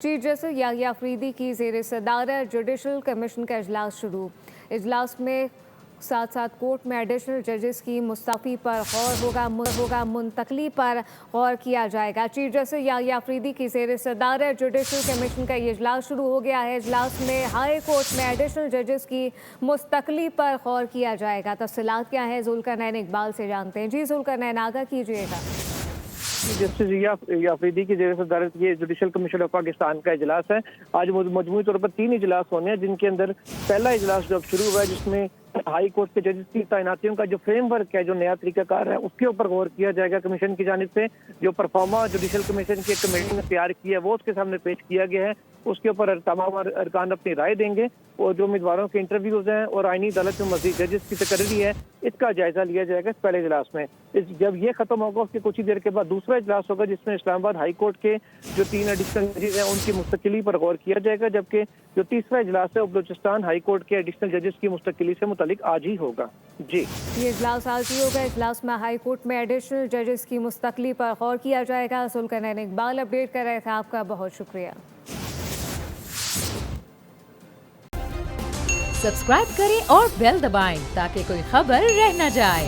Chief justice Yahya Afridi की ज़ेर सदारत जुडिशल कमीशन का इजलास शुरू। इजलास में साथ साथ कोर्ट में एडिशनल जजेस की मुस्तफ़ी पर गौर होगा मुंतकली पर गौर किया जाएगा। चीफ जस्टिस याहिया अफरीदी की ज़ेर सदारत जुडिशल कमीशन का ये इजलास शुरू हो गया है। इजलास में हाई कोर्ट में एडिशनल जजेस की मुस्तकली पर गौर किया जाएगा। तफसीलात क्या है जुल्करनैन इकबाल से जानते हैं। जी जुल्करनैन, आगाह कीजिएगा। जस्टिस याहिया अफरीदी की ज़ेर सदारत ये जुडिशल कमीशन ऑफ पाकिस्तान का इजलास है। आज मजमूई तौर पर 3 इजलास होने हैं, जिनके अंदर पहला इजलास जब शुरू हुआ है, जिसमें हाई कोर्ट के जजेस की तैनातियों का जो फ्रेमवर्क है, जो नया तरीकाकार है, उसके ऊपर गौर किया जाएगा। कमीशन की जानिब से जो परफॉर्मा जुडिशल कमीशन की एक कमेटी ने तैयार किया है, वो उसके सामने पेश किया गया है। उसके ऊपर तमाम अरकान अपनी राय देंगे और जो उम्मीदवारों के इंटरव्यूज हैं और आईनी अदालत में मज़ीद जजेस की तकरीरी है, इसका जायजा लिया जाएगा इस पहले इजलास में। जब ये खत्म होगा, उसके कुछ ही देर के बाद दूसरा इजलास होगा, जिसमें इस्लामाबाद हाई कोर्ट के जो 3 एडिशनल जजेस हैं, उनकी मुस्तकिली पर गौर किया जाएगा। जबकि जो तीसरा इजलास है, बलूचिस्तान हाई कोर्ट के एडिशनल जजेस की मुस्तकिली से मुतालिक आज ही होगा। जी, ये इजलास आज ही होगा। इजलास में हाई कोर्ट में एडिशनल जजेस की मुस्तकली पर गौर किया जाएगा। जुल्करनैन इकबाल अपडेट कर रहे थे, आपका बहुत शुक्रिया। सब्सक्राइब करें और बेल दबाएं ताकि कोई खबर रह न जाए।